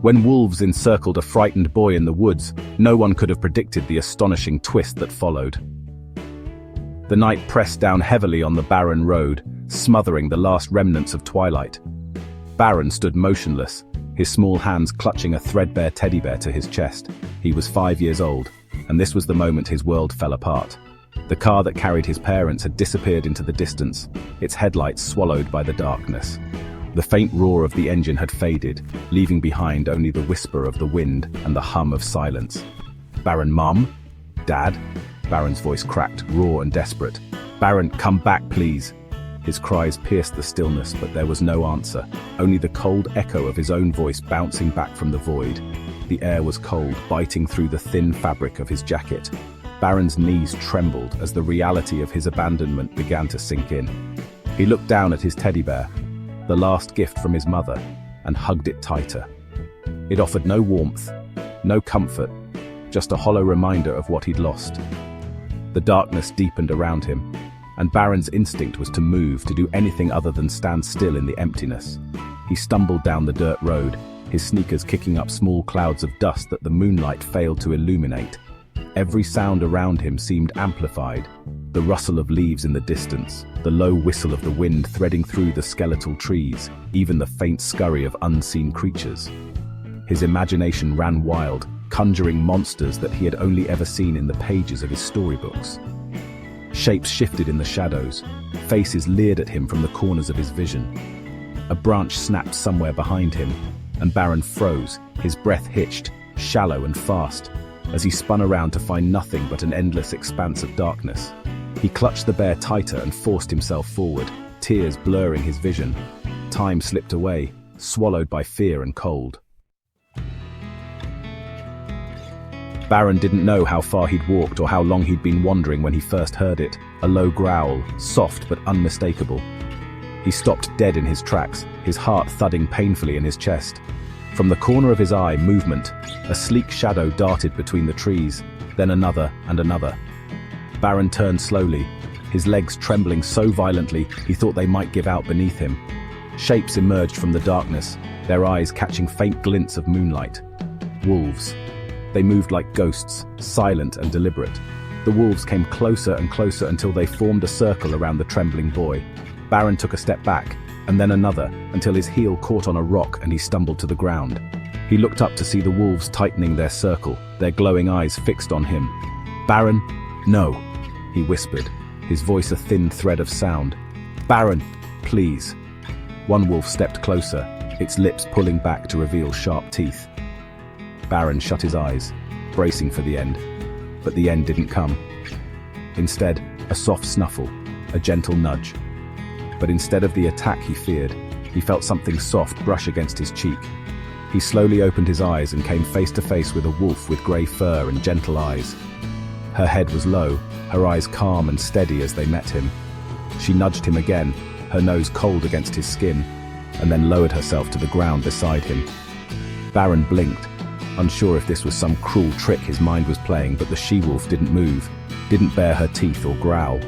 When wolves encircled a frightened boy in the woods, no one could have predicted the astonishing twist that followed. The night pressed down heavily on the barren road, smothering the last remnants of twilight. Baron stood motionless, his small hands clutching a threadbare teddy bear to his chest. He was 5 years old, and this was the moment his world fell apart. The car that carried his parents had disappeared into the distance, its headlights swallowed by the darkness. The faint roar of the engine had faded, leaving behind only the whisper of the wind and the hum of silence. "Baron, Mum? Dad?" Baron's voice cracked, raw and desperate. "Baron, come back, please." His cries pierced the stillness, but there was no answer, only the cold echo of his own voice bouncing back from the void. The air was cold, biting through the thin fabric of his jacket. Baron's knees trembled as the reality of his abandonment began to sink in. He looked down at his teddy bear, the last gift from his mother, and hugged it tighter. It offered no warmth, no comfort, just a hollow reminder of what he'd lost. The darkness deepened around him, and Baron's instinct was to move, to do anything other than stand still in the emptiness. He stumbled down the dirt road, his sneakers kicking up small clouds of dust that the moonlight failed to illuminate. Every sound around him seemed amplified, the rustle of leaves in the distance, the low whistle of the wind threading through the skeletal trees, even the faint scurry of unseen creatures. His imagination ran wild, conjuring monsters that he had only ever seen in the pages of his storybooks. Shapes shifted in the shadows, faces leered at him from the corners of his vision. A branch snapped somewhere behind him, and Baron froze, his breath hitched, shallow and fast, as he spun around to find nothing but an endless expanse of darkness. He clutched the bear tighter and forced himself forward, tears blurring his vision. Time slipped away, swallowed by fear and cold. Baron didn't know how far he'd walked or how long he'd been wandering when he first heard it, a low growl, soft but unmistakable. He stopped dead in his tracks, his heart thudding painfully in his chest. From the corner of his eye, movement, a sleek shadow darted between the trees, then another and another. Baron turned slowly, his legs trembling so violently he thought they might give out beneath him. Shapes emerged from the darkness, their eyes catching faint glints of moonlight. Wolves. They moved like ghosts, silent and deliberate. The wolves came closer and closer until they formed a circle around the trembling boy. Baron took a step back, and then another, until his heel caught on a rock and he stumbled to the ground. He looked up to see the wolves tightening their circle, their glowing eyes fixed on him. "Baron, no," he whispered, his voice a thin thread of sound. "Baron, please." One wolf stepped closer, its lips pulling back to reveal sharp teeth. Baron shut his eyes, bracing for the end. But the end didn't come. Instead, a soft snuffle, a gentle nudge. But instead of the attack he feared, he felt something soft brush against his cheek. He slowly opened his eyes and came face to face with a wolf with grey fur and gentle eyes. Her head was low, her eyes calm and steady as they met him. She nudged him again, her nose cold against his skin, and then lowered herself to the ground beside him. Baron blinked, unsure if this was some cruel trick his mind was playing, but the she-wolf didn't move, didn't bare her teeth or growl.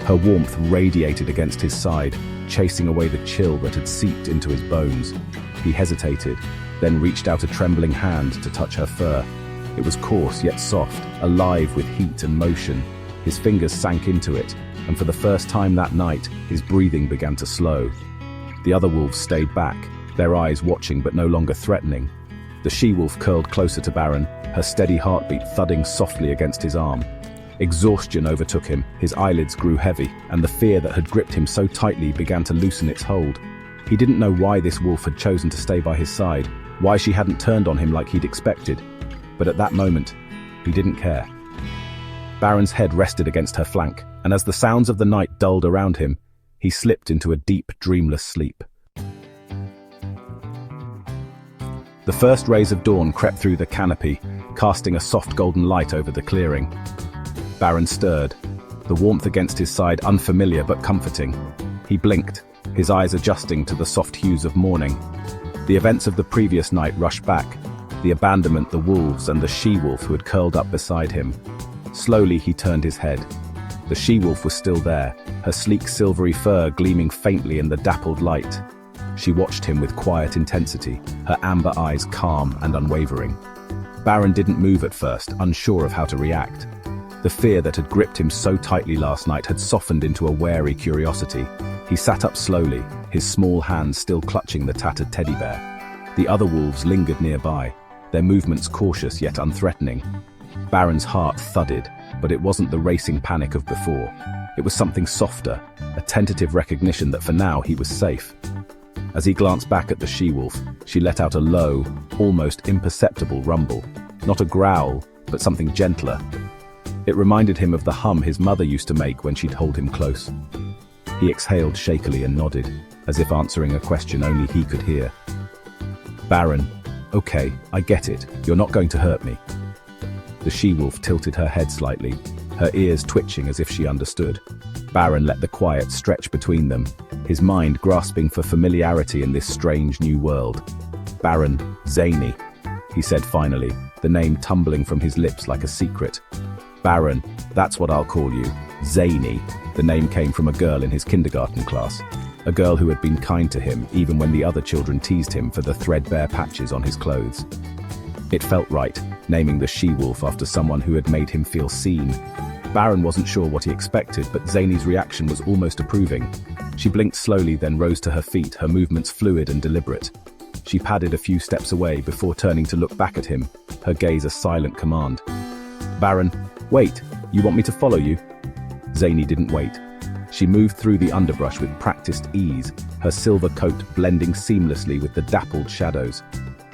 Her warmth radiated against his side, chasing away the chill that had seeped into his bones. He hesitated, then reached out a trembling hand to touch her fur. It was coarse yet soft, alive with heat and motion. His fingers sank into it, and for the first time that night, his breathing began to slow. The other wolves stayed back, their eyes watching but no longer threatening. The she-wolf curled closer to Baron, her steady heartbeat thudding softly against his arm. Exhaustion overtook him, his eyelids grew heavy, and the fear that had gripped him so tightly began to loosen its hold. He didn't know why this wolf had chosen to stay by his side, why she hadn't turned on him like he'd expected. But at that moment, he didn't care. Baron's head rested against her flank, and as the sounds of the night dulled around him, he slipped into a deep, dreamless sleep. The first rays of dawn crept through the canopy, casting a soft golden light over the clearing. Baron stirred, the warmth against his side unfamiliar but comforting. He blinked, his eyes adjusting to the soft hues of morning. The events of the previous night rushed back, the abandonment, the wolves, and the she-wolf who had curled up beside him. Slowly he turned his head. The she-wolf was still there, her sleek silvery fur gleaming faintly in the dappled light. She watched him with quiet intensity, her amber eyes calm and unwavering. Baron didn't move at first, unsure of how to react. The fear that had gripped him so tightly last night had softened into a wary curiosity. He sat up slowly, his small hands still clutching the tattered teddy bear. The other wolves lingered nearby, their movements cautious yet unthreatening. Baron's heart thudded, but it wasn't the racing panic of before. It was something softer, a tentative recognition that for now he was safe. As he glanced back at the she-wolf, she let out a low, almost imperceptible rumble. Not a growl, but something gentler. It reminded him of the hum his mother used to make when she'd hold him close. He exhaled shakily and nodded, as if answering a question only he could hear. Baron, okay, I get it. You're not going to hurt me. The she-wolf tilted her head slightly, her ears twitching as if she understood. Baron let the quiet stretch between them, his mind grasping for familiarity in this strange new world. Baron Zany, he said finally, the name tumbling from his lips like a secret. Baron, that's what I'll call you. Zany. The name came from a girl in his kindergarten class. A girl who had been kind to him even when the other children teased him for the threadbare patches on his clothes. It felt right, naming the she-wolf after someone who had made him feel seen. Baron wasn't sure what he expected, but Zany's reaction was almost approving. She blinked slowly, then rose to her feet, her movements fluid and deliberate. She padded a few steps away before turning to look back at him, her gaze a silent command. Baron, wait, you want me to follow you? Zany didn't wait. She moved through the underbrush with practiced ease, her silver coat blending seamlessly with the dappled shadows.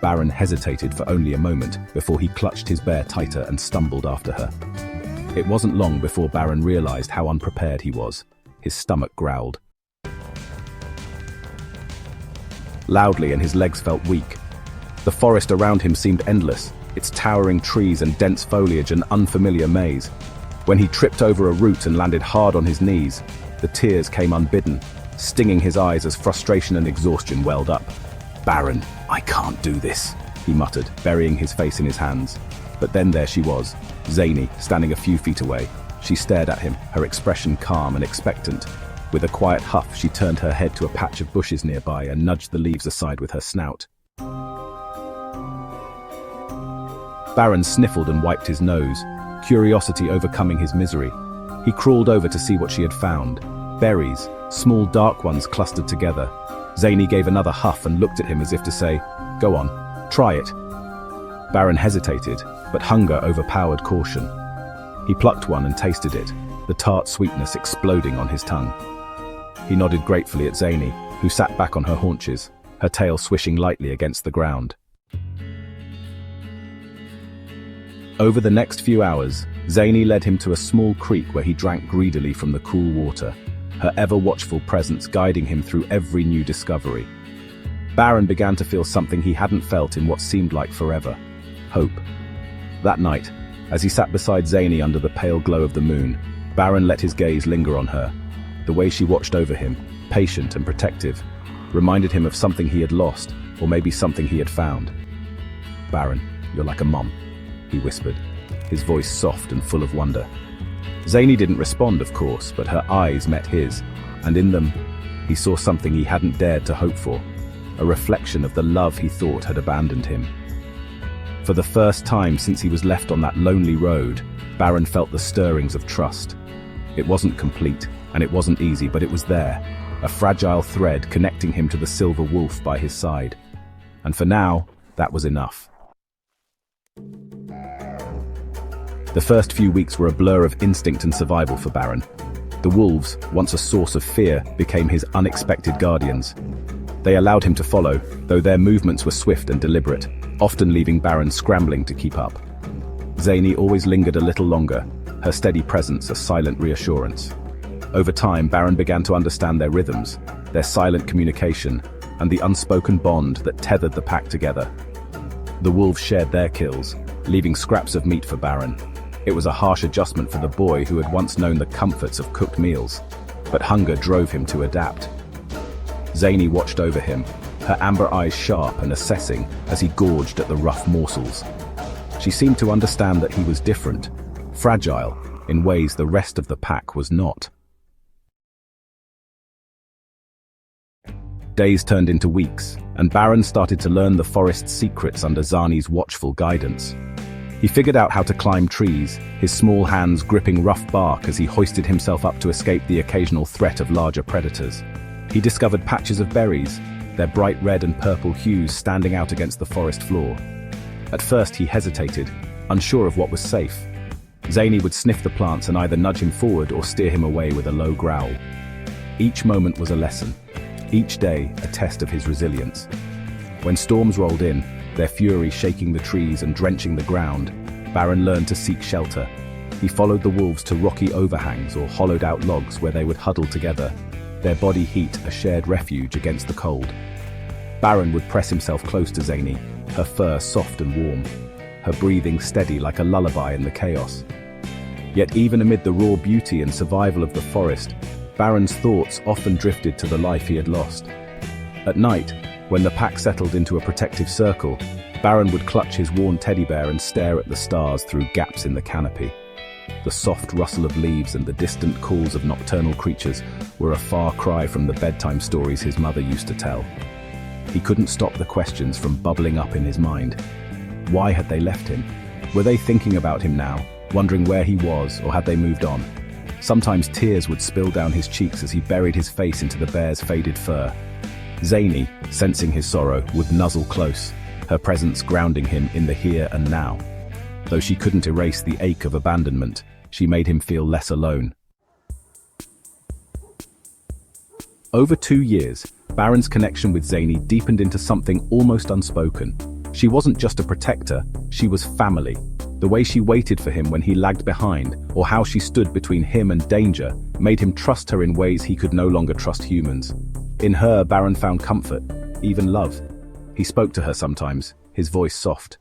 Baron hesitated for only a moment before he clutched his bear tighter and stumbled after her. It wasn't long before Baron realized how unprepared he was. His stomach growled loudly and his legs felt weak. The forest around him seemed endless, its towering trees and dense foliage an unfamiliar maze. When he tripped over a root and landed hard on his knees, the tears came unbidden, stinging his eyes as frustration and exhaustion welled up. Baron, I can't do this, he muttered, burying his face in his hands. But then there she was, Zany, standing a few feet away. She stared at him, her expression calm and expectant. With a quiet huff, she turned her head to a patch of bushes nearby and nudged the leaves aside with her snout. Baron sniffled and wiped his nose, curiosity overcoming his misery. He crawled over to see what she had found. Berries, small dark ones clustered together. Zany gave another huff and looked at him as if to say, "Go on, try it." Baron hesitated, but hunger overpowered caution. He plucked one and tasted it, the tart sweetness exploding on his tongue. He nodded gratefully at Zany, who sat back on her haunches, her tail swishing lightly against the ground. Over the next few hours, Zany led him to a small creek where he drank greedily from the cool water, her ever-watchful presence guiding him through every new discovery. Baron began to feel something he hadn't felt in what seemed like forever: hope. That night, as he sat beside Zany under the pale glow of the moon, Baron let his gaze linger on her. The way she watched over him, patient and protective, reminded him of something he had lost, or maybe something he had found. "Baron, you're like a mom," he whispered, his voice soft and full of wonder. Zany didn't respond, of course, but her eyes met his, and in them, he saw something he hadn't dared to hope for, a reflection of the love he thought had abandoned him. For the first time since he was left on that lonely road, Baron felt the stirrings of trust. It wasn't complete, and it wasn't easy, but it was there, a fragile thread connecting him to the silver wolf by his side. And for now, that was enough. The first few weeks were a blur of instinct and survival for Baron. The wolves, once a source of fear, became his unexpected guardians. They allowed him to follow, though their movements were swift and deliberate, often leaving Baron scrambling to keep up. Zany always lingered a little longer, her steady presence a silent reassurance. Over time, Baron began to understand their rhythms, their silent communication, and the unspoken bond that tethered the pack together. The wolves shared their kills, leaving scraps of meat for Baron. It was a harsh adjustment for the boy who had once known the comforts of cooked meals, but hunger drove him to adapt. Zany watched over him, her amber eyes sharp and assessing as he gorged at the rough morsels. She seemed to understand that he was different, fragile, in ways the rest of the pack was not. Days turned into weeks, and Baron started to learn the forest's secrets under Zani's watchful guidance. He figured out how to climb trees, his small hands gripping rough bark as he hoisted himself up to escape the occasional threat of larger predators. He discovered patches of berries, their bright red and purple hues standing out against the forest floor. At first he hesitated, unsure of what was safe. Zani would sniff the plants and either nudge him forward or steer him away with a low growl. Each moment was a lesson, each day a test of his resilience. When storms rolled in, their fury shaking the trees and drenching the ground, Baron learned to seek shelter. He followed the wolves to rocky overhangs or hollowed-out logs where they would huddle together, their body heat a shared refuge against the cold. Baron would press himself close to Zani, her fur soft and warm, her breathing steady like a lullaby in the chaos. Yet even amid the raw beauty and survival of the forest, Baron's thoughts often drifted to the life he had lost. At night, when the pack settled into a protective circle, Baron would clutch his worn teddy bear and stare at the stars through gaps in the canopy. The soft rustle of leaves and the distant calls of nocturnal creatures were a far cry from the bedtime stories his mother used to tell. He couldn't stop the questions from bubbling up in his mind. Why had they left him? Were they thinking about him now, wondering where he was, or had they moved on? Sometimes tears would spill down his cheeks as he buried his face into the bear's faded fur. Zani, sensing his sorrow, would nuzzle close, her presence grounding him in the here and now. Though she couldn't erase the ache of abandonment, she made him feel less alone. Over 2 years, Baron's connection with Zani deepened into something almost unspoken. She wasn't just a protector, she was family. The way she waited for him when he lagged behind, or how she stood between him and danger, made him trust her in ways he could no longer trust humans. In her, Baron found comfort, even love. He spoke to her sometimes, his voice soft,